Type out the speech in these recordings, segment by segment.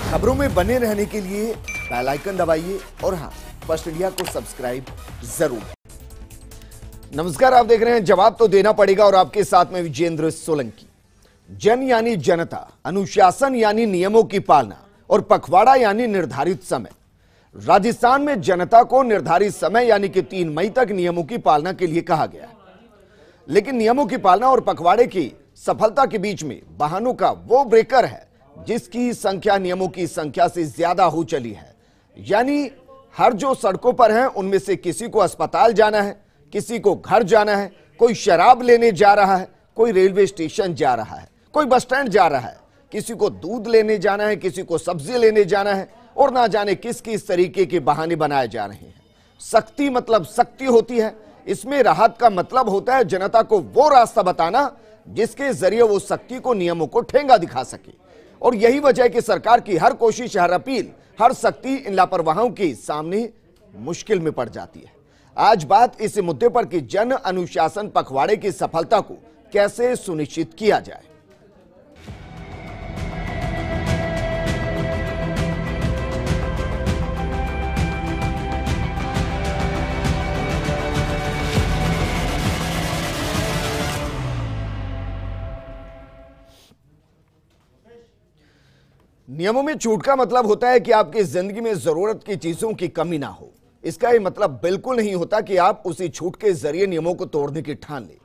खबरों में बने रहने के लिए बेल आइकन दबाइए और हाँ, फर्स्ट इंडिया को सब्सक्राइब जरूर। नमस्कार, आप देख रहे हैं जवाब तो देना पड़ेगा और आपके साथ में विजेंद्र सोलंकी। जन यानी जनता, अनुशासन यानी नियमों की पालना और पखवाड़ा यानी निर्धारित समय। राजस्थान में जनता को निर्धारित समय यानी कि 3 मई तक नियमों की पालना के लिए कहा गया है, लेकिन नियमों की पालना और पखवाड़े की सफलता के बीच में वाहनों का वो ब्रेकर है जिसकी संख्या नियमों की संख्या से ज्यादा हो चली है। यानी हर जो सड़कों पर हैं उनमें से किसी को अस्पताल जाना है, किसी को घर जाना है, कोई शराब लेने जा रहा है, कोई रेलवे स्टेशन जा रहा है, कोई बस स्टैंड जा रहा है, किसी को दूध लेने जाना है, किसी को सब्जी लेने जाना है और ना जाने किस किस तरीके के बहाने बनाए जा रहे हैं। सख्ती मतलब सख्ती होती है, इसमें राहत का मतलब होता है जनता को वो रास्ता बताना जिसके जरिए वो सख्ती को, नियमों को ठेंगा दिखा सके। और यही वजह है कि सरकार की हर कोशिश, हर अपील, हर सख्ती इन लापरवाहों के सामने मुश्किल में पड़ जाती है। आज बात इस मुद्दे पर कि जन अनुशासन पखवाड़े की सफलता को कैसे सुनिश्चित किया जाए। नियमों में छूट का मतलब होता है कि आपकी जिंदगी में जरूरत की चीजों की कमी ना हो। इसका यह मतलब बिल्कुल नहीं होता कि आप उसी छूट के जरिए नियमों को तोड़ने की ठान लें।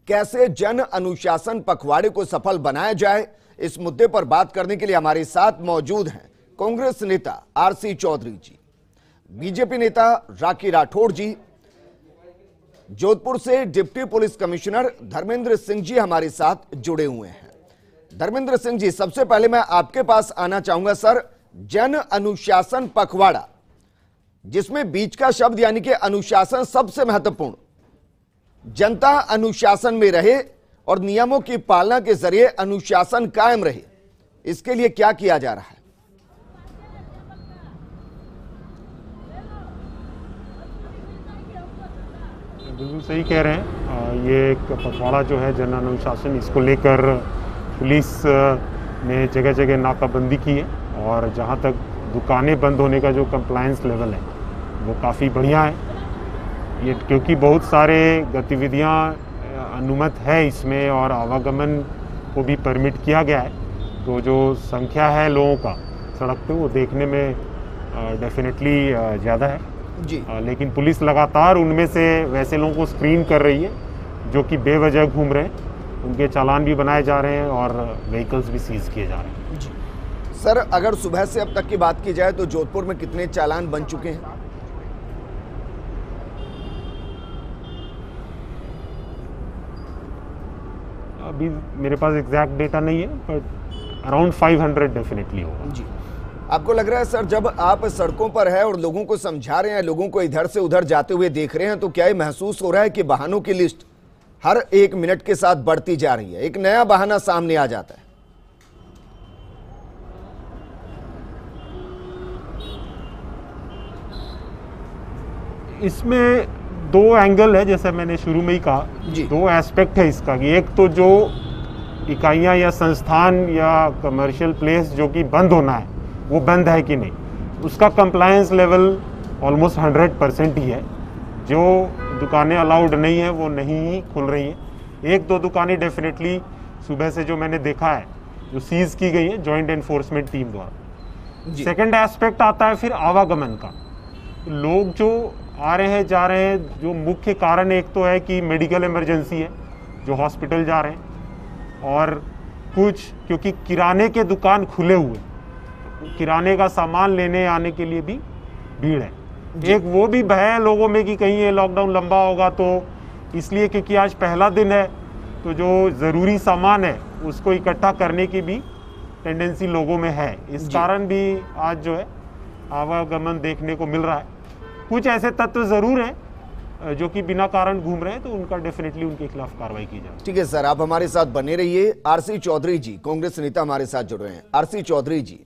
कैसे जन अनुशासन पखवाड़े को सफल बनाया जाए, इस मुद्दे पर बात करने के लिए हमारे साथ मौजूद हैं कांग्रेस नेता आरसी चौधरी जी, बीजेपी नेता राखी राठौड़ जी, जोधपुर से deputy police commissioner Dharmendra Singh ji हमारे साथ जुड़े हुए हैं। धर्मेंद्र सिंह जी, सबसे पहले मैं आपके पास आना चाहूंगा। सर, जन अनुशासन पखवाड़ा, जिसमें बीच का शब्द यानी कि अनुशासन सबसे महत्वपूर्ण, जनता अनुशासन में रहे और नियमों की पालना के जरिए अनुशासन कायम रहे, इसके लिए क्या किया जा रहा है? बिल्कुल सही कह रहे हैं। ये एक पखवाड़ा जो है जन अनुशासन, इसको लेकर पुलिस ने जगह जगह नाकाबंदी की है और जहाँ तक दुकानें बंद होने का जो कंप्लायंस लेवल है वो काफ़ी बढ़िया है। ये क्योंकि बहुत सारे गतिविधियाँ अनुमत है इसमें और आवागमन को भी परमिट किया गया है, तो जो संख्या है लोगों का सड़क पे वो देखने में डेफिनेटली ज़्यादा है जी। लेकिन पुलिस लगातार उनमें से वैसे लोगों को स्क्रीन कर रही है जो कि बेवजह घूम रहे हैं, उनके चालान भी बनाए जा रहे हैं और व्हीकल्स भी सीज किए जा रहे हैं। जी सर, अगर सुबह से अब तक की बात की जाए तो जोधपुर में कितने चालान बन चुके हैं? अभी मेरे पास एग्जैक्ट डेटा नहीं है, बट अराउंड 500 डेफिनेटली होगा। जी, आपको लग रहा है सर, जब आप सड़कों पर है और लोगों को समझा रहे हैं, लोगों को इधर से उधर जाते हुए देख रहे हैं, तो क्या ये महसूस हो रहा है कि वाहनों की लिस्ट हर 1 मिनट के साथ बढ़ती जा रही है, एक नया बहाना सामने आ जाता है? इसमें 2 एंगल है, जैसे मैंने शुरू में ही कहा, 2 एस्पेक्ट है इसका कि एक तो जो इकाइयां या संस्थान या कमर्शियल प्लेस जो कि बंद होना है वो बंद है कि नहीं, उसका कंप्लायंस लेवल ऑलमोस्ट 100% ही है। जो दुकानें अलाउड नहीं है वो नहीं खुल रही हैं। 1-2 दुकानें डेफिनेटली सुबह से जो मैंने देखा है जो सीज की गई है जॉइंट एनफोर्समेंट टीम द्वारा। सेकंड एस्पेक्ट आता है फिर आवागमन का। लोग जो आ रहे हैं जा रहे हैं, जो मुख्य कारण एक तो है कि मेडिकल इमरजेंसी है, जो हॉस्पिटल जा रहे हैं, और कुछ क्योंकि किराने के दुकान खुले हुए, किराने का सामान लेने आने के लिए भी भीड़ है। एक वो भी भय है लोगों में कि कहीं ये लॉकडाउन लंबा होगा, तो इसलिए क्योंकि आज पहला दिन है तो जो ज़रूरी सामान है उसको इकट्ठा करने की भी टेंडेंसी लोगों में है। इस कारण भी आज जो है आवागमन देखने को मिल रहा है। कुछ ऐसे तत्व ज़रूर हैं जो कि बिना कारण घूम रहे हैं, तो उनका डेफिनेटली उनके खिलाफ कार्रवाई की जाए। ठीक है सर, आप हमारे साथ बने रहिए। आरसी चौधरी जी, कांग्रेस नेता हमारे साथ जुड़ रहे हैं। आरसी चौधरी जी,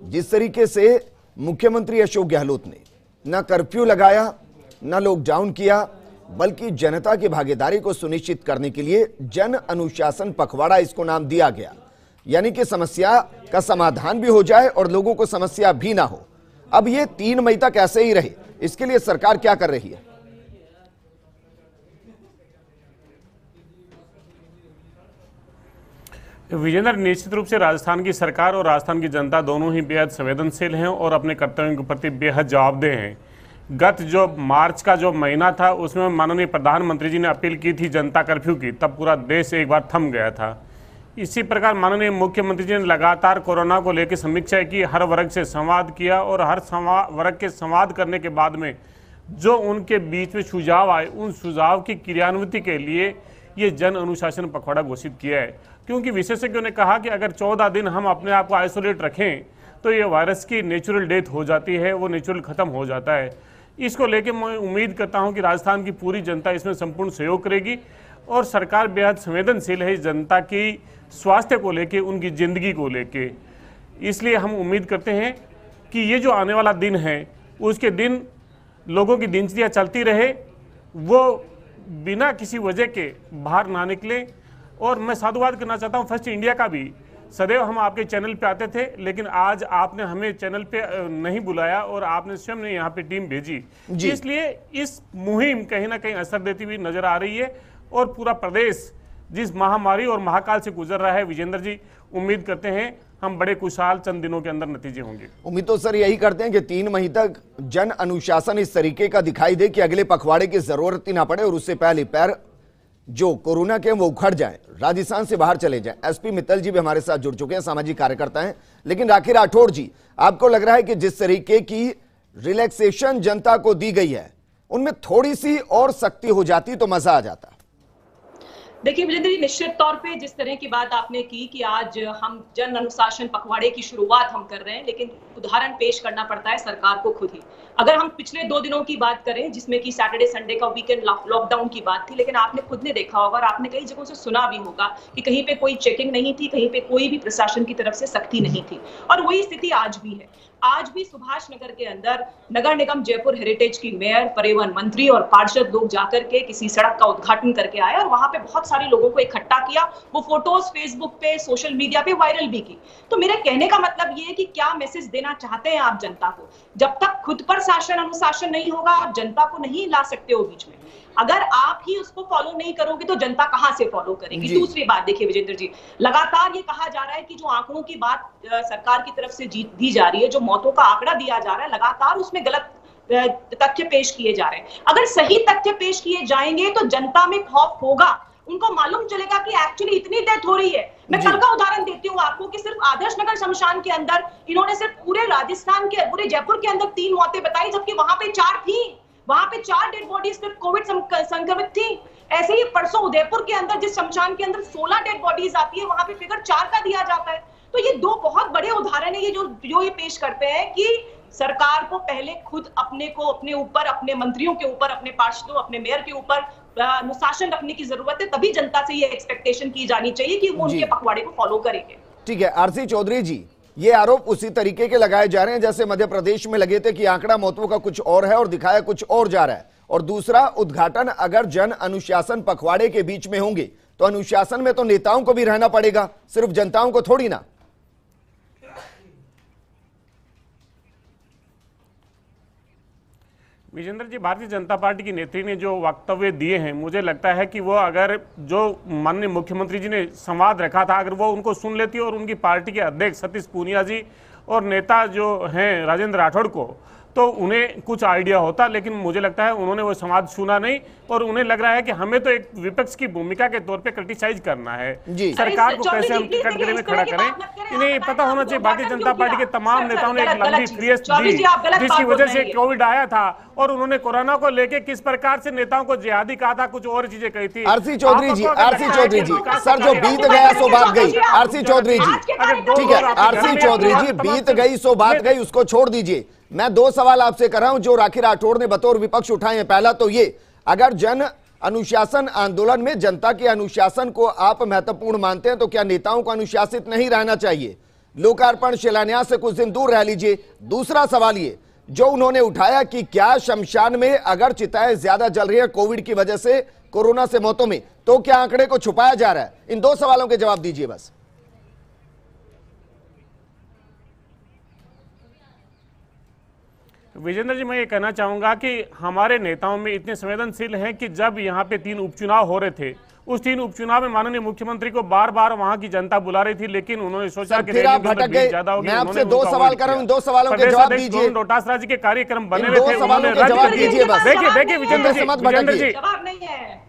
जिस तरीके से मुख्यमंत्री अशोक गहलोत ने न कर्फ्यू लगाया, न लॉकडाउन किया, बल्कि जनता की भागीदारी को सुनिश्चित करने के लिए जन अनुशासन पखवाड़ा इसको नाम दिया गया, यानी कि समस्या का समाधान भी हो जाए और लोगों को समस्या भी ना हो। अब ये 3 मई तक ऐसे ही रहे, इसके लिए सरकार क्या कर रही है? विजेंद्र, निश्चित रूप से राजस्थान की सरकार और राजस्थान की जनता दोनों ही बेहद संवेदनशील हैं और अपने कर्तव्यों के प्रति बेहद जवाबदेह हैं। गत जो मार्च का जो महीना था उसमें माननीय प्रधानमंत्री जी ने अपील की थी जनता कर्फ्यू की, तब पूरा देश एक बार थम गया था। इसी प्रकार माननीय मुख्यमंत्री जी ने लगातार कोरोना को लेकर समीक्षा की, हर वर्ग से संवाद किया और हर वर्ग के संवाद करने के बाद में जो उनके बीच में सुझाव आए, उन सुझाव की क्रियान्विति के लिए ये जन अनुशासन पखवाड़ा घोषित किया है। क्योंकि विशेषज्ञों ने कहा कि अगर 14 दिन हम अपने आप को आइसोलेट रखें तो ये वायरस की नेचुरल डेथ हो जाती है, वो नेचुरल ख़त्म हो जाता है। इसको लेकर मैं उम्मीद करता हूं कि राजस्थान की पूरी जनता इसमें संपूर्ण सहयोग करेगी और सरकार बेहद संवेदनशील है इस जनता की स्वास्थ्य को लेके, उनकी ज़िंदगी को लेके। इसलिए हम उम्मीद करते हैं कि ये जो आने वाला दिन है उसके दिन लोगों की दिनचर्या चलती रहे, वो बिना किसी वजह के बाहर ना निकले। और मैं साधुवाद करना चाहता हूँ फर्स्ट इंडिया का भी। सदैव हम आपके चैनल पे आते थे, लेकिन आज आपने हमें चैनल पे नहीं बुलाया और आपने स्वयं ने यहाँ पे टीम भेजी, इसलिए इस मुहिम कहीं ना कहीं असर देती हुई नजर आ रही है। और पूरा प्रदेश जिस महामारी और महाकाल से गुजर रहा है, विजेंद्र जी, उम्मीद करते हैं हम बड़े खुशहाल चंद दिनों के अंदर नतीजे होंगे। उम्मीद तो सर यही करते हैं कि 3 मई तक जन अनुशासन इस तरीके का दिखाई दे कि अगले पखवाड़े की जरूरत ही ना पड़े और उससे पहले पैर जो कोरोना के वो उखड़ जाएं, राजस्थान से बाहर चले जाएं। एसपी मित्तल जी भी हमारे साथ जुड़ चुके हैं, सामाजिक कार्यकर्ता हैं। लेकिन राखी राठौड़ जी, आपको लग रहा है कि जिस तरीके की रिलैक्सेशन जनता को दी गई है उनमें थोड़ी सी और सख्ती हो जाती तो मजा आ जाता? देखिए विजेंद्र जी, निश्चित तौर पे जिस तरह की बात आपने की कि आज हम जन अनुशासन पखवाड़े की शुरुआत हम कर रहे हैं, लेकिन उदाहरण पेश करना पड़ता है सरकार को खुद ही। अगर हम पिछले 2 दिनों की बात करें जिसमें कि सैटरडे संडे का वीकेंड लॉकडाउन की बात थी, लेकिन आपने खुद ने देखा होगा और आपने कई जगहों से सुना भी होगा कि कहीं पे कोई चेकिंग नहीं थी, कहीं पे कोई भी प्रशासन की तरफ से सख्ती नहीं थी। और वही स्थिति आज भी है। आज भी सुभाष नगर के अंदर नगर निगम जयपुर हेरिटेज की मेयर, परिवहन मंत्री और पार्षद लोग जाकर के किसी सड़क का उद्घाटन करके आए और वहां पे बहुत सारे लोगों को इकट्ठा किया। वो फोटोज फेसबुक पे, सोशल मीडिया पे वायरल भी की। तो मेरे कहने का मतलब ये है कि क्या मैसेज देना चाहते हैं आप जनता को? जब तक खुद पर शासन अनुशासन नहीं होगा, आप जनता को नहीं ला सकते हो बीच में। अगर आप ही उसको फॉलो नहीं करोगे तो जनता कहां से फॉलो करेगी? दूसरी बात देखिए विजेंद्र जी, लगातार ये कहा जा रहा है कि जो आंकड़ों की बात सरकार की तरफ से दी जा रही है, जो मौतों का आंकड़ा दिया जा रहा है, लगातार उसमें गलत तथ्य पेश किए जा रहे हैं। अगर सही तथ्य पेश किए जाएंगे तो जनता में खौफ होगा, उनको मालूम चलेगा कि एक्चुअली इतनी डेथ हो रही है। मैं कल का उदाहरण देती हूँ आपको कि सिर्फ आदर्श नगर शमशान के अंदर इन्होंने सिर्फ पूरे राजस्थान के, पूरे जयपुर के अंदर 3 मौतें बताई, जबकि वहां पे 4 थी। वहां पे 4 डेड बॉडीज सिर्फ कोविड संक्रमित थी। ऐसे ही परसों उदयपुर के अंदर जिस शमशान के अंदर 16 डेड बॉडीज आती है, वहां पे फिगर 4 का दिया जाता है। तो ये 2 बहुत बड़े उदाहरण है ये जो ये पेश करते हैं कि सरकार को पहले खुद अपने को, अपने ऊपर, अपने मंत्रियों के ऊपर, अपने पार्षदों, अपने मेयर के ऊपर अनुशासन रखने की जरूरत है। तभी जनता से ये एक्सपेक्टेशन की जानी चाहिए कि वो उनके पखवाड़े को फॉलो करेंगे। ठीक है आरसी चौधरी जी, ये आरोप उसी तरीके के लगाए जा रहे हैं जैसे मध्य प्रदेश में लगे थे कि आंकड़ा मौतों का कुछ और है और दिखाया कुछ और जा रहा है। और दूसरा, उद्घाटन अगर जन अनुशासन पखवाड़े के बीच में होंगे तो अनुशासन में तो नेताओं को भी रहना पड़ेगा, सिर्फ जनताओं को थोड़ी ना। विजेंद्र जी, भारतीय जनता पार्टी की नेत्री ने जो वक्तव्य दिए हैं, मुझे लगता है कि वो अगर जो माननीय मुख्यमंत्री जी ने संवाद रखा था, अगर वो उनको सुन लेती और उनकी पार्टी के अध्यक्ष सतीश पूनिया जी और नेता जो हैं राजेंद्र राठौड़ को, तो उन्हें कुछ आइडिया होता। लेकिन मुझे लगता है उन्होंने वो संवाद सुना नहीं और उन्हें लग रहा है कि हमें तो एक विपक्ष की भूमिका के तौर पे क्रिटिसाइज करना है सरकार को, कैसे हम कटघरे में खड़ा करें। इन्हें पता होना चाहिए भारतीय जनता पार्टी के तमाम नेताओं ने एक लंबी फीस दी जिसकी वजह से कोविड आया था और उन्होंने कोरोना को लेकर किस प्रकार से नेताओं को जिहादी कहा था, कुछ और चीजें कही थी। आरसी चौधरी जी, सर जो बीत गया सो बात गई। आरसी चौधरी जी, ठीक है आरसी चौधरी जी, बीत गई सो बात गई, उसको छोड़ दीजिए। मैं 2 सवाल आपसे कर रहा हूं जो राखी राठौड़ ने बतौर विपक्ष उठाए हैं। पहला तो ये, अगर जन अनुशासन आंदोलन में जनता के अनुशासन को आप महत्वपूर्ण मानते हैं तो क्या नेताओं को अनुशासित नहीं रहना चाहिए? लोकार्पण शिलान्यास से कुछ दिन दूर रह लीजिए। दूसरा सवाल ये जो उन्होंने उठाया कि क्या शमशान में अगर चिताएं ज्यादा जल रही है कोविड की वजह से, कोरोना से मौतों में, तो क्या आंकड़े को छुपाया जा रहा है? इन 2 सवालों के जवाब दीजिए बस। विजेंद्र जी, मैं ये कहना चाहूंगा कि हमारे नेताओं में इतने संवेदनशील हैं कि जब यहाँ पे 3 उपचुनाव हो रहे थे, उस 3 उपचुनाव में माननीय मुख्यमंत्री को बार बार वहां की जनता बुला रही थी, लेकिन उन्होंने सोचा कि फिर आप भटक गए। मैं आपसे 2 सवाल कर रहा हूं, 2 सवालों के जवाब दीजिए। डोटासरा जी के कार्यक्रम बने हुए थे, उन्होंने रद्द कर दिए। बस देखिए विजेंद्र जी, जवाब नहीं है।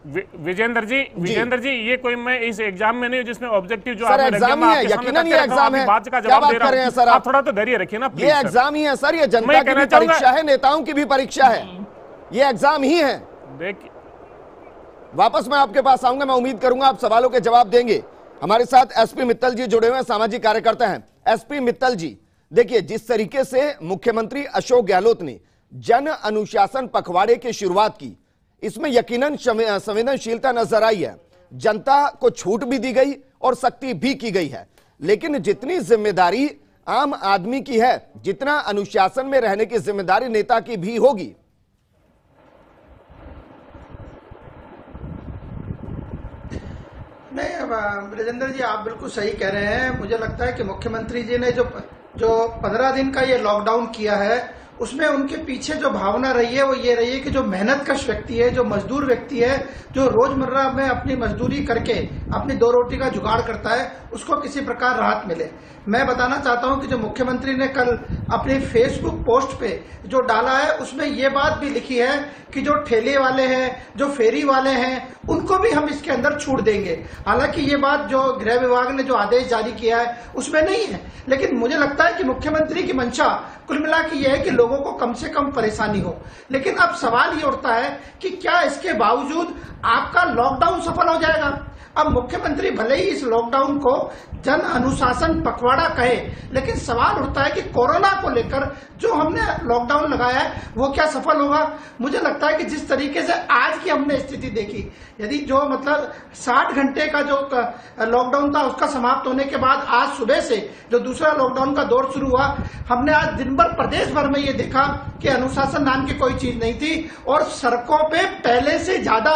विजेंद्र जी, ये कोई मैं इस एग्जाम में नहीं हूं जिसमें ऑब्जेक्टिव जो सर एग्जाम ही है, यकीनन ये एग्जाम है। बात का क्या जवाब बात दे कर रहे हैं सर आप थोड़ा तो धैर्य रखिए ना प्लीज। ये एग्जाम ही है सर, ये जनता की भी परीक्षा है, नेताओं की भी परीक्षा है, ये एग्जाम ही है। देखिए, वापस मैं आपके पास आऊंगा, मैं उम्मीद करूंगा आप सवालों के जवाब देंगे। हमारे साथ एसपी मित्तल जी जुड़े हुए हैं, सामाजिक कार्यकर्ता हैं। एसपी मित्तल जी, देखिए जिस तरीके से मुख्यमंत्री अशोक गहलोत ने जन अनुशासन पखवाड़े की शुरुआत की, इसमें यकीनन संवेदनशीलता नजर आई है। जनता को छूट भी दी गई और सख्ती भी की गई है, लेकिन जितनी जिम्मेदारी आम आदमी की है, जितना अनुशासन में रहने की जिम्मेदारी नेता की भी होगी। नहीं राजेंद्र जी, आप बिल्कुल सही कह रहे हैं। मुझे लगता है कि मुख्यमंत्री जी ने जो 15 दिन का ये लॉकडाउन किया है, उसमें उनके पीछे जो भावना रही है वो ये रही है कि जो मेहनतकश व्यक्ति है, जो मजदूर व्यक्ति है, जो रोजमर्रा में अपनी मजदूरी करके अपनी 2 रोटी का जुगाड़ करता है, उसको किसी प्रकार राहत मिले। मैं बताना चाहता हूं कि जो मुख्यमंत्री ने कल अपनी फेसबुक पोस्ट पे जो डाला है, उसमें ये बात भी लिखी है कि जो ठेले वाले हैं, जो फेरी वाले हैं, उनको भी हम इसके अंदर छूट देंगे। हालांकि ये बात जो गृह विभाग ने जो आदेश जारी किया है उसमें नहीं है, लेकिन मुझे लगता है कि मुख्यमंत्री की मंशा कुल मिला के ये है कि लोगों को कम से कम परेशानी हो। लेकिन अब सवाल ये उठता है कि क्या इसके बावजूद आपका लॉकडाउन सफल हो जाएगा? अब मुख्यमंत्री भले ही इस लॉकडाउन को जन अनुशासन पखवाड़ा कहे, लेकिन सवाल उठता है कि कोरोना को लेकर जो हमने लॉकडाउन लगाया है वो क्या सफल होगा? मुझे लगता है कि जिस तरीके से आज की हमने स्थिति देखी, यदि जो मतलब 60 घंटे का जो लॉकडाउन था उसका समाप्त होने के बाद आज सुबह से जो दूसरा लॉकडाउन का दौर शुरू हुआ, हमने आज दिन भर प्रदेश भर में ये देखा कि अनुशासन नाम की कोई चीज नहीं थी और सड़कों पे पहले से ज्यादा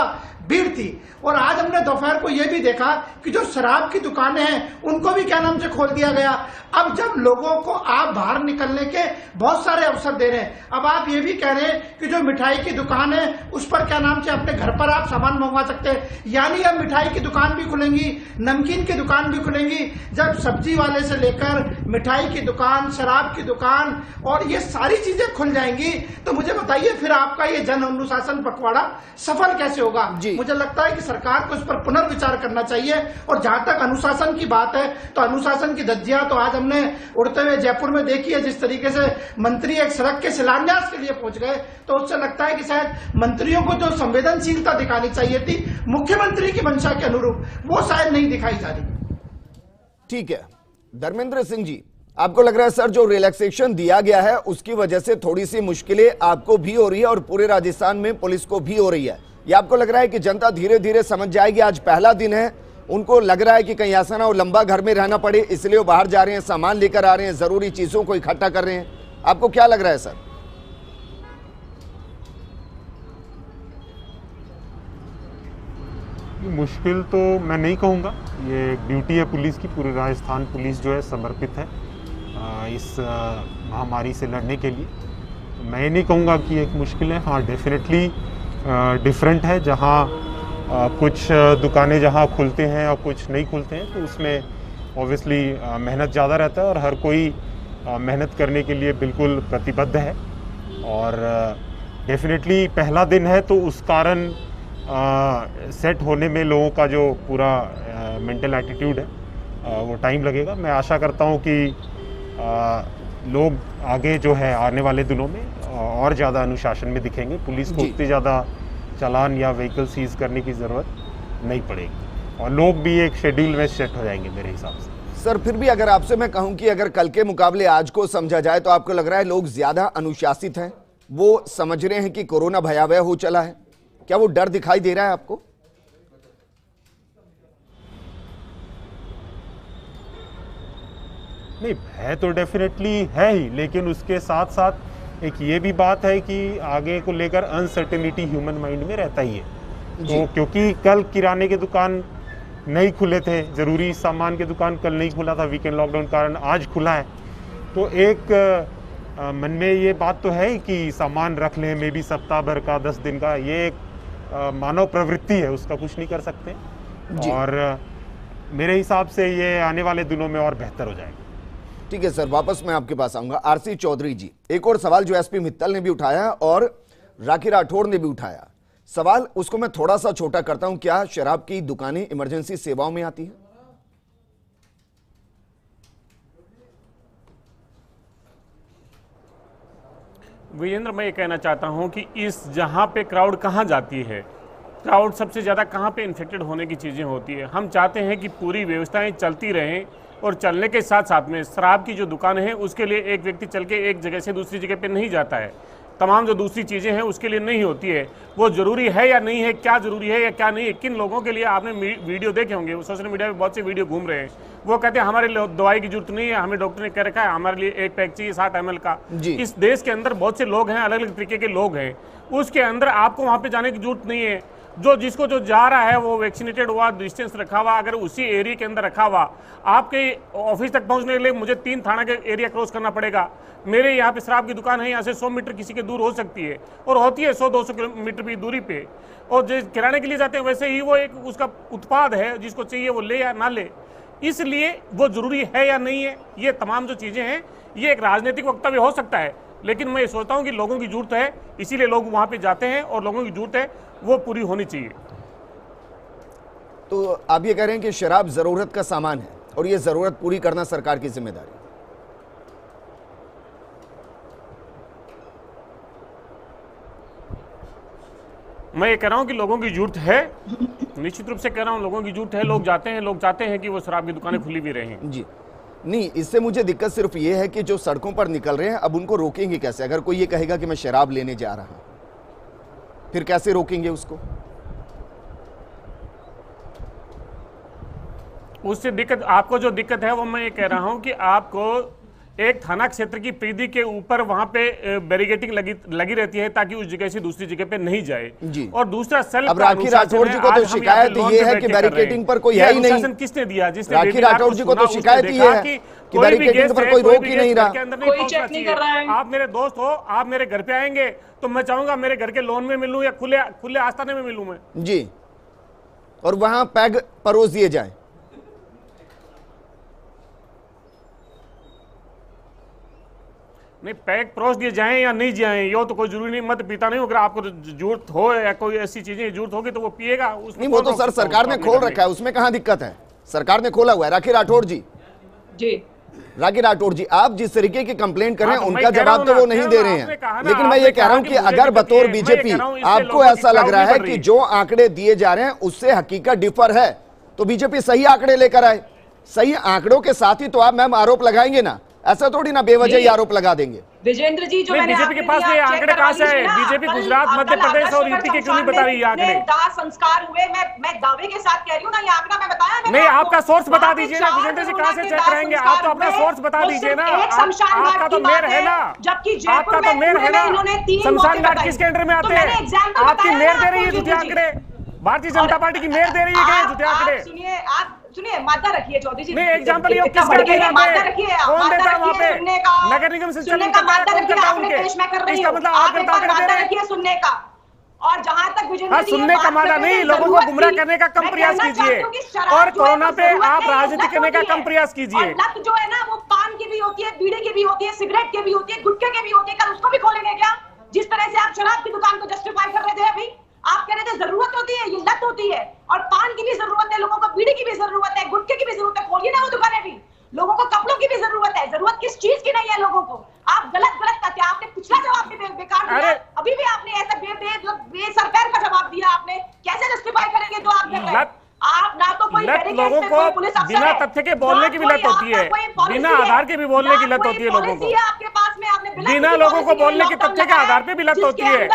भीड़ थी। और आज हमने दोपहर को यह भी देखा कि जो शराब की दुकानें हैं उनको भी क्या नाम से खोल दिया गया। अब जब लोगों को आप बाहर निकलने के बहुत सारे अवसर दे रहे हैं, अब आप ये भी कह रहे हैं कि जो मिठाई की दुकान है उस पर क्या नाम से अपने घर पर आप सामान मंगवा सकते हैं, यानी अब मिठाई की दुकान भी खुलेंगी, नमकीन की दुकान भी खुलेंगी। जब सब्जी वाले से लेकर मिठाई की दुकान, शराब की दुकान और ये सारी चीजें खुल जाएंगी, तो मुझे बताइए फिर आपका ये जन अनुशासन पखवाड़ा सफल कैसे होगा? मुझे लगता है कि सरकार को इस पर पुनर्विचार करना चाहिए। और जहां तक अनुशासन की बात है, तो अनुशासन की धज्जियां तो आज हमने उड़ते हुए जयपुर में देखी है। जिस तरीके से मंत्री एक सड़क के शिलान्यास के लिए पहुंच गए, तो उससे लगता है कि शायद मंत्रियों को जो संवेदनशीलता दिखानी चाहिए थी मुख्यमंत्री की मंशा के अनुरूप, वो शायद नहीं दिखाई जा रही। ठीक है, धर्मेंद्र सिंह जी, आपको लग रहा है सर जो रिलैक्सेशन दिया गया है उसकी वजह से थोड़ी सी मुश्किलें आपको भी हो रही है और पूरे राजस्थान में पुलिस को भी हो रही है? ये आपको लग रहा है कि जनता धीरे धीरे समझ जाएगी? आज पहला दिन है, उनको लग रहा है कि कहीं ऐसा ना हो लंबा घर में रहना पड़े, इसलिए वो बाहर जा रहे हैं, सामान लेकर आ रहे हैं, जरूरी चीजों को इकट्ठा कर रहे हैं। आपको क्या लग रहा है सर? मुश्किल तो मैं नहीं कहूँगा, ये ड्यूटी है पुलिस की। पूरी राजस्थान पुलिस जो है समर्पित है इस महामारी से लड़ने के लिए। मैं नहीं कहूँगा कि एक मुश्किल है। हाँ, डेफिनेटली डिफरेंट है। जहाँ कुछ दुकानें जहाँ खुलते हैं और कुछ नहीं खुलते हैं, तो उसमें ऑब्वियसली मेहनत ज़्यादा रहता है और हर कोई मेहनत करने के लिए बिल्कुल प्रतिबद्ध है। और डेफिनेटली पहला दिन है, तो उस कारण सेट होने में लोगों का जो पूरा मेंटल एटीट्यूड है वो टाइम लगेगा। मैं आशा करता हूँ कि लोग आगे जो है आने वाले दिनों में और ज़्यादा अनुशासन में दिखेंगे। पुलिस को उतनी ज़्यादा चालान या व्हीकल सीज करने की ज़रूरत नहीं पड़ेगी और लोग भी एक शेड्यूल में सेट हो जाएंगे मेरे हिसाब से। सर फिर भी अगर आपसे मैं कहूं कि अगर कल के मुकाबले आज को समझा जाए, तो आपको लग रहा है लोग ज़्यादा अनुशासित हैं, वो समझ रहे हैं कि कोरोना भयावह हो चला है? क्या वो डर दिखाई दे रहा है आपको? नहीं, भय तो डेफिनेटली है ही, लेकिन उसके साथ साथ एक ये भी बात है कि आगे को लेकर अनसर्टेनिटी ह्यूमन माइंड में रहता ही है। तो क्योंकि कल किराने की दुकान नहीं खुले थे, जरूरी सामान की दुकान कल नहीं खुला था, वीकेंड लॉकडाउन कारण आज खुला है। तो एक मन में ये बात तो है कि सामान रख लें, मे बी सप्ताह भर का, 10 दिन का, ये एक मानव प्रवृत्ति है, उसका कुछ नहीं कर सकते। और मेरे हिसाब से ये आने वाले दिनों में और बेहतर हो जाएगा। ठीक है सर, वापस मैं आपके पास आऊंगा। आरसी चौधरी जी, एक और सवाल जो एसपी मित्तल ने भी उठाया और राखी राठौड़ ने भी उठाया, सवाल उसको मैं थोड़ा सा छोटा करता हूं, क्या शराब की दुकानें इमरजेंसी सेवाओं में आती हैं? विजेंद्र, मैं ये कहना चाहता हूं कि इस जहां पे क्राउड कहां जाती है, क्राउड सबसे ज़्यादा कहाँ पे इन्फेक्टेड होने की चीज़ें होती है। हम चाहते हैं कि पूरी व्यवस्थाएं चलती रहें और चलने के साथ साथ में शराब की जो दुकान है उसके लिए एक व्यक्ति चल के एक जगह से दूसरी जगह पे नहीं जाता है। तमाम जो दूसरी चीज़ें हैं उसके लिए नहीं होती है। वो ज़रूरी है या नहीं है, क्या ज़रूरी है या क्या नहीं है, किन लोगों के लिए आपने वीडियो देखे होंगे, सोशल मीडिया में बहुत से वीडियो घूम रहे हैं। वो कहते हैं हमारे लिए दवाई की जरूरत नहीं है, हमें डॉक्टर ने कह रखा है हमारे लिए एक पैक चाहिए 60 ml का। इस देश के अंदर बहुत से लोग हैं, अलग अलग तरीके के लोग हैं, उसके अंदर आपको वहाँ पे जाने की जरूरत नहीं है। जिसको जो जा रहा है वो वैक्सीनेटेड हुआ, डिस्टेंस रखा हुआ, अगर उसी एरिया के अंदर रखा हुआ, आपके ऑफिस तक पहुंचने के लिए मुझे 3 थाना के एरिया क्रॉस करना पड़ेगा। मेरे यहाँ पे शराब की दुकान है, यहाँ से 100 मीटर किसी के दूर हो सकती है और होती है 100-200 किलोमीटर की दूरी पे। और जो किराने के लिए जाते हैं वैसे ही वो एक उसका उत्पाद है, जिसको चाहिए वो ले या ना ले। इसलिए वो जरूरी है या नहीं है, ये तमाम जो चीज़ें हैं, ये एक राजनीतिक वक्तव्य हो सकता है, लेकिन मैं ये सोचता हूँ कि लोगों की जरूरत है, इसीलिए लोग वहाँ पे जाते हैं और लोगों की जरूरत है वो पूरी होनी चाहिए। तो आप ये कह रहे हैं कि शराब जरूरत का सामान है और ये जरूरत पूरी करना सरकार की जिम्मेदारी है। मैं ये कह रहा हूं कि लोगों की जरूरत है, निश्चित रूप से कह रहा हूं, लोगों की जरूरत है, लोग जाते हैं, लोग चाहते हैं कि वो शराब की दुकानें खुली भी रहें। जी नहीं, इससे मुझे दिक्कत सिर्फ ये है कि जो सड़कों पर निकल रहे हैं अब उनको रोकेंगे कैसे? अगर कोई ये कहेगा कि मैं शराब लेने जा रहा हूं, फिर कैसे रोकेंगे उसको? उससे दिक्कत, आपको जो दिक्कत है वो मैं ये कह रहा हूं कि आपको एक थाना क्षेत्र की परिधि के ऊपर वहां पे बैरिकेडिंग लगी रहती है ताकि उस जगह से दूसरी जगह पे नहीं जाए जी। और दूसरा सेल्फ, अब राखी राठौड़ जी को तो शिकायत ये है कि बैरिकेडिंग पर कोई है ही नहीं। किसने दिया? जिसने राखी राठौड़ जी को तो शिकायत ये है कि बैरिकेडिंग पर कोई रोक ही नहीं रहा, कोई चेक नहीं कर रहा है। आप मेरे दोस्त हो, आप मेरे घर पे आएंगे तो मैं चाहूंगा मेरे घर के लॉन में मिलूं या खुले आस्थाने में मिलूं मैं जी, और वहां पैग परोस दिए जाए। नहीं, पैक परोस दिए जाएं या नहीं जाएं, ये तो कोई जरूरी नहीं, मत पीता नहीं, अगर आपको जरूरत हो या कोई ऐसी चीजें जरूरत होगी तो वो पिएगा। नहीं, वो तो सर सरकार ने खोल रखा है, उसमें कहां दिक्कत है? सरकार ने खोला हुआ है। राखी राठौड़ जी, राखी राठौड़ जी, आप जिस तरीके की कंप्लेंट कर रहे हैं उनका जवाब तो वो नहीं दे रहे हैं, लेकिन मैं ये कह रहा हूं कि अगर बतौर बीजेपी आपको ऐसा लग रहा है कि जो आंकड़े दिए जा रहे हैं उससे हकीकत डिफर है, तो बीजेपी सही आंकड़े लेकर आए। सही आंकड़ों के साथ ही तो आप मैम आरोप लगाएंगे ना, ऐसा थोड़ी ना बेवजह ही आरोप लगा देंगे। विजेंद्र जी, जो बीजेपी के पास ये आंकड़े कहां से आए? बीजेपी गुजरात, मध्य प्रदेश और यूपी के क्यों नहीं बता रही आंकड़े? दाह संस्कार हुए, मैं दावे के साथ कह रही हूं ना, ये आंकड़ा मैं बताया। नहीं, आपका सोर्स बता दीजिए ना विजेंद्र जी, कहां से चेक कराएंगे? आप तो अपना सोर्स बता दीजिए ना, आपका तो मेयर है ना, आपका तो मेयर है ना। शमशान घाट किसके अंडर में आते हैं? आपकी मेयर दे रही है झूठे आंकड़े, भारतीय जनता पार्टी की मेयर दे रही है झूठे आंकड़े। सुनिए, मादा रखिए चौधरी जी। नहीं, एग्जांपल ये किस तरह के मादा रखिए, कौन देता है वहां पे? नगर निगम से सुनने का मादा रखिए, आपने पेश मैं कर रही हूं, मतलब आप मादा रखिए सुनने का। और जहां तक विजेंद्र जी सुनने का मादा नहीं, लोगों को गुमराह करने का कम प्रयास कीजिए और कोरोना पे आप राजनीति करने का कम प्रयास कीजिए। लत जो है ना वो पान की भी होती है, बीड़ी की भी होती है, सिगरेट की भी होती है, गुटखे की भी होती है, कल उसको भी खोलेंगे क्या? जिस तरह से आप शराब की दुकान को जस्टिफाई कर रहे थे अभी, आप कह रहे थे जरूरत होती है, ये लत होती है, और पान की भी जरूरत है, लोगों को बीड़ी की भी जरूरत है, गुटखे की भी जरूरत है, खोलिए ना वो दुकानें भी। लोगों को कपड़ों की भी जरूरत है, जरूरत किस चीज की नहीं है लोगों को? आप गलत करते हैं। आपने पिछला जवाब भी बेकार दिया, अभी भी आपने ऐसा बेसरकार का जवाब दिया। आपने कैसे जस्टिफाई करेंगे जो आप कर रहे हैं? आप ना तो कोई लोगों को बिना तथ्य के बोलने की भी लत होती है, बिना आधार के भी बोलने की लत होती है लोगों को, आपके पास में आपने बिना लोगों को बोलने की तथ्य के आधार पे भी लत होती है।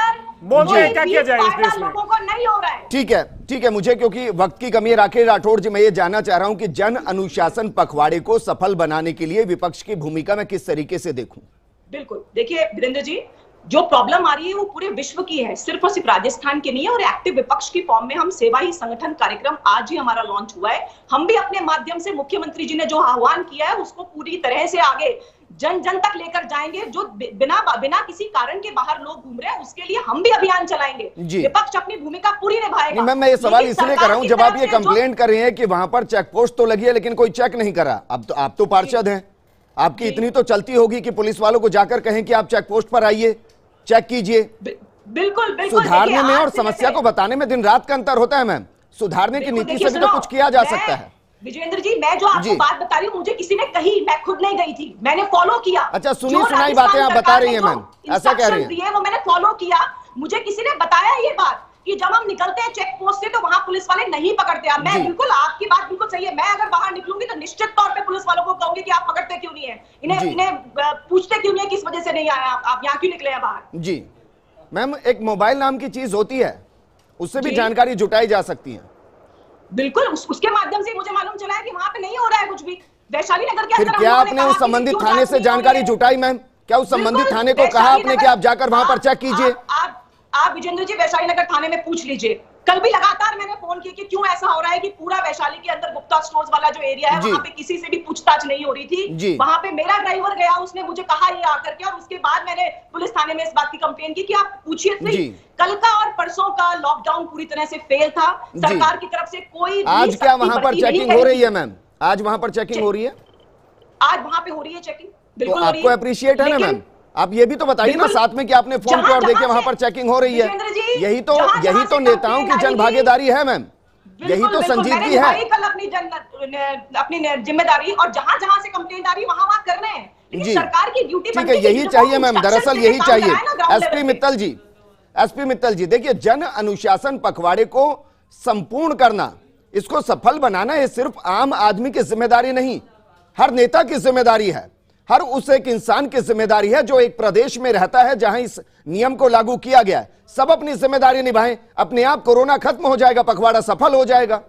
बोलते हैं क्या किया जाए इस देश में? लोगों को नहीं हो रहा है। ठीक है, मुझे क्योंकि वक्त की कमी है राखी राठौड़ जी, मैं ये जानना चाह रहा हूं कि जन अनुशासन पखवाड़े को सफल बनाने के लिए विपक्ष की भूमिका मैं किस तरीके से देखूं? बिल्कुल, देखिए वीरेंद्र जी, जो प्रॉब्लम आ रही है वो पूरे विश्व की है, सिर्फ और सिर्फ राजस्थान की नहीं है। और एक्टिव विपक्ष की फॉर्म में हम सेवा ही संगठन कार्यक्रम आज ही हमारा लॉन्च हुआ है। हम भी अपने माध्यम से मुख्यमंत्री जी ने जो आह्वान किया है उसको पूरी तरह से आगे जन जन तक लेकर जाएंगे। जो बिना किसी कारण के बाहर लोग घूम रहे हैं उसके लिए हम भी अभियान चलाएंगे। विपक्ष अपनी भूमिका पूरी निभाएगा। मैम, मैं ये सवाल इसलिए कर रहा हूं, जब आप ये कंप्लेंट कर रहे हैं कि वहां पर चेक पोस्ट तो लगी है लेकिन कोई चेक नहीं करा। अब तो आप तो पार्षद हैं, आपकी इतनी तो चलती होगी कि पुलिस वालों को जाकर कहें कि आप चेक पोस्ट पर आइए, चेक कीजिए। बिल्कुल सुधारने में और समस्या को बताने में दिन रात का अंतर होता है मैम। सुधारने की नीति से भी तो कुछ किया जा सकता है। विजेंद्र जी, मैं जो आपको बात बता रही हूँ मुझे किसी ने कही, मैं खुद नहीं गई थी, मैंने फॉलो किया। अच्छा, सुनी सुनाई बातें आप बता रही हैं मैम, ऐसा कह रही हैं? वो मैंने फॉलो किया। मुझे किसी ने बताया ये बात कि जब हम निकलते हैं चेक पोस्ट से तो वहां पुलिस वाले नहीं पकड़ते। मैं बिल्कुल, आपकी बात बिल्कुल सही है। मैं अगर बाहर निकलूंगी तो निश्चित तौर पे पुलिस वालों को कहूंगी कि आप पकड़ते क्यों नहीं है, इन्हें पूछते क्यों नहीं है, किस वजह से नहीं आया, आप यहाँ क्यों निकले हैं बाहर। जी मैम, एक मोबाइल नाम की चीज होती है, उससे भी जानकारी जुटाई जा सकती है। बिल्कुल, उसके माध्यम से मुझे मालूम चला है कि वहां पे नहीं हो रहा है कुछ भी। वैशाली नगर के फिर क्या आपने उस संबंधित थाने से जानकारी जुटाई मैम? क्या उस संबंधित थाने को कहा आपने कि आप जाकर वहां पर चेक कीजिए? आप विजेंद्र जी वैशाली नगर थाने में पूछ लीजिए। कल भी लगातार मैंने फोन किया कि क्यों ऐसा हो रहा है कि पूरा वैशाली के अंदर गुप्ता स्टोर्स वाला जो एरिया है वहां पे किसी से भी पूछताछ नहीं हो रही थी। वहां पे मेरा ड्राइवर गया, उसने मुझे कहा ये आकर के, और उसके बाद मैंने पुलिस थाने में इस बात की कंप्लेन की कि आप पूछिए सही। कल का और परसों का लॉकडाउन पूरी तरह से फेल था, सरकार की तरफ से कोई। आज क्या वहां पर चेकिंग हो रही है मैम? आज वहां पर चेकिंग हो रही है? आज वहां पे हो रही है चेकिंग, बिल्कुल। आपको अप्रिशिएट है ना मैम? आप ये भी तो बताइए ना साथ में कि आपने फोन किया और देखिए वहां पर चेकिंग हो रही है। यही तो नेताओं की जन भागीदारी है मैम, यही तो संजीदगी है। कल अपनी जिम्मेदारी और जहां जहां से कंप्लेंट आ रही है वहां कर रहे हैं, लेकिन सरकार की ड्यूटी ठीक है, यही चाहिए मैम, दरअसल यही चाहिए। एसपी मित्तल जी, देखिए, जन अनुशासन पखवाड़े को संपूर्ण करना, इसको सफल बनाना, ये सिर्फ आम आदमी की जिम्मेदारी नहीं, हर नेता की जिम्मेदारी है, हर उस एक इंसान की जिम्मेदारी है जो एक प्रदेश में रहता है जहां इस नियम को लागू किया गया है। सब अपनी जिम्मेदारी निभाएं, अपने आप कोरोना खत्म हो जाएगा, पखवाड़ा सफल हो जाएगा।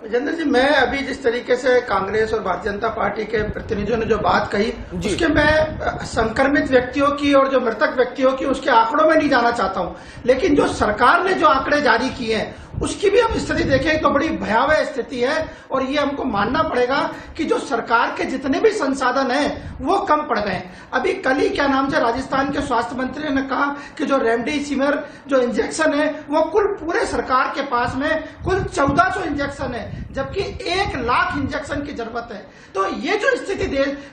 विजेंद्र जी, मैं अभी जिस तरीके से कांग्रेस और भारतीय जनता पार्टी के प्रतिनिधियों ने जो बात कही उसके मैं संक्रमित व्यक्तियों की और जो मृतक व्यक्तियों की उसके आंकड़ों में नहीं जाना चाहता हूं, लेकिन जो सरकार ने जो आंकड़े जारी किए हैं उसकी भी हम स्थिति देखें तो बड़ी भयावह स्थिति है। और ये हमको मानना पड़ेगा कि जो सरकार के जितने भी संसाधन हैं वो कम पड़ गए। अभी कल ही क्या नाम से राजस्थान के स्वास्थ्य मंत्री ने कहा कि जो रेमडेसिविर जो इंजेक्शन है वो कुल पूरे सरकार के पास में कुल 1400 इंजेक्शन है, जबकि 1 लाख इंजेक्शन की जरूरत है। तो ये जो स्थिति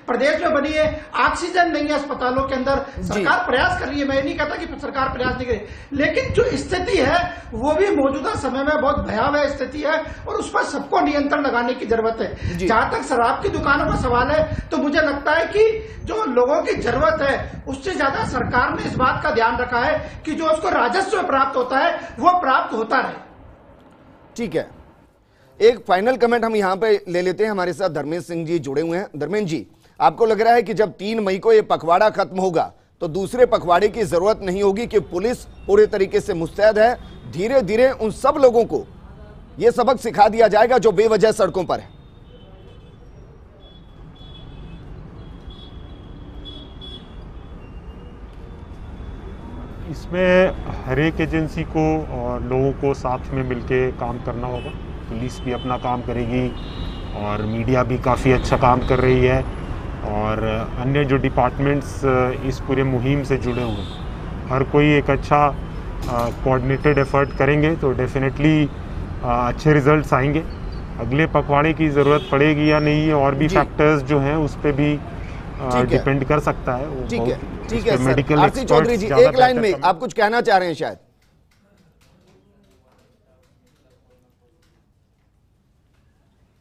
प्रदेश में बनी है, ऑक्सीजन नहीं है अस्पतालों के अंदर, सरकार प्रयास कर रही है, मैं नहीं कहता कि सरकार प्रयास नहीं करे, लेकिन जो स्थिति है वो भी मौजूदा समय में बहुत भयावह स्थिति है और उस पर सबको नियंत्रण लगाने की जरूरत है। जहां तक शराब की दुकानों का सवाल है तो मुझे लगता है कि जो लोगों की जरूरत है उससे ज्यादा सरकार ने इस बात का ध्यान रखा है कि जो उसको राजस्व प्राप्त होता है वो प्राप्त होता रहे। ठीक है, एक फाइनल कमेंट हम यहां पे ले लेते हैं। हमारे साथ धर्मेंद्र सिंह जी जुड़े हुए हैं। धर्मेंद्र जी, आपको लग रहा है कि जब 3 मई को ये पखवाड़ा खत्म होगा तो दूसरे पखवाड़े की जरूरत नहीं होगी कि पुलिस पूरे तरीके से मुस्तैद है, धीरे धीरे उन सब लोगों को यह सबक सिखा दिया जाएगा जो बेवजह सड़कों पर है? इसमें हर एक एजेंसी को और लोगों को साथ में मिलके काम करना होगा। पुलिस भी अपना काम करेगी और मीडिया भी काफ़ी अच्छा काम कर रही है और अन्य जो डिपार्टमेंट्स इस पूरे मुहिम से जुड़े हुए हैं, हर कोई एक अच्छा कोऑर्डिनेटेड एफर्ट करेंगे तो डेफिनेटली अच्छे रिजल्ट्स आएंगे। अगले पखवाड़े की ज़रूरत पड़ेगी या नहीं, और भी फैक्टर्स जो हैं उस पर भी डिपेंड कर सकता है। ठीक है, ठीक है सर। आरसी चौधरी जी, एक लाइन में आप कुछ कहना चाह रहे हैं शायद?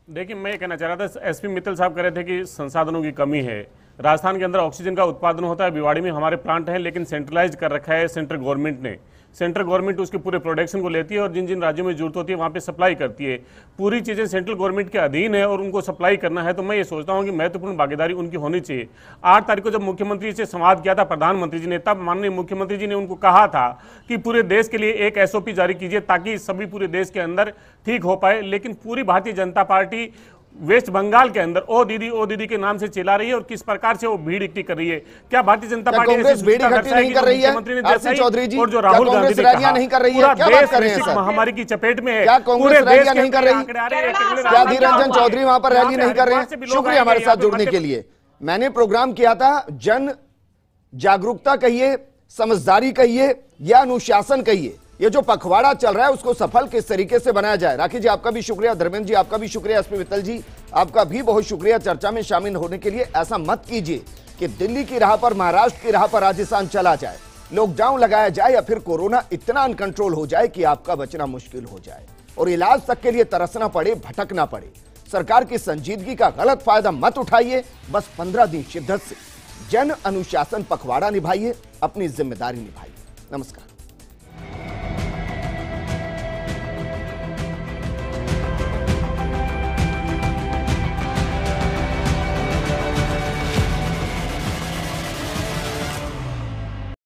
देखिए, मैं कहना चाह रहा था, एसपी मित्तल साहब कह रहे थे कि संसाधनों की कमी है। राजस्थान के अंदर ऑक्सीजन का उत्पादन होता है, भिवाड़ी में हमारे प्लांट हैं, लेकिन सेंट्रलाइज कर रखा है सेंट्रल गवर्नमेंट ने। सेंट्रल गवर्नमेंट उसके पूरे प्रोडक्शन को लेती है और जिन जिन राज्यों में जरूरत होती है वहाँ पे सप्लाई करती है। पूरी चीज़ें सेंट्रल गवर्नमेंट के अधीन है और उनको सप्लाई करना है, तो मैं ये सोचता हूँ कि महत्वपूर्ण भागीदारी उनकी होनी चाहिए। 8 तारीख को जब मुख्यमंत्री से संवाद किया था प्रधानमंत्री जी ने, तब माननीय मुख्यमंत्री जी ने उनको कहा था कि पूरे देश के लिए एक SOP जारी कीजिए ताकि सभी पूरे देश के अंदर ठीक हो पाए। लेकिन पूरी भारतीय जनता पार्टी वेस्ट बंगाल के अंदर ओ दीदी के नाम से चिल्ला रही है और किस प्रकार से वो भीड़ इकट्ठी कर रही है। क्या भारतीय जनता पार्टी कांग्रेस भीड़ इकट्ठी नहीं कर रही है? आरसी चौधरी जी, और जो राहुल गांधी ने कहा नहीं कर रही है, क्या बात कर रहे हैं सर? महामारी की चपेट में है, क्या कांग्रेस रैलियां नहीं कर रही? क्या धीर क्या रंजन चौधरी वहां पर रैली नहीं कर रहे हैं? शुक्रिया हमारे साथ जुड़ने के लिए। मैंने प्रोग्राम किया था जन जागरूकता कहिए, समझदारी कहिए या अनुशासन कहिए, ये जो पखवाड़ा चल रहा है उसको सफल किस तरीके से बनाया जाए। राखी जी आपका भी शुक्रिया, धर्मेंद्र जी आपका भी शुक्रिया, एसपी मित्तल जी आपका भी बहुत शुक्रिया चर्चा में शामिल होने के लिए। ऐसा मत कीजिए कि दिल्ली की राह पर, महाराष्ट्र की राह पर राजस्थान चला जाए, लॉकडाउन लगाया जाए या फिर कोरोना इतना अनकंट्रोल हो जाए कि आपका बचना मुश्किल हो जाए और इलाज तक के लिए तरसना पड़े, भटकना पड़े। सरकार की संजीदगी का गलत फायदा मत उठाइए। बस 15 दिन शिद्दत से जन अनुशासन पखवाड़ा निभाइए, अपनी जिम्मेदारी निभाइए। नमस्कार।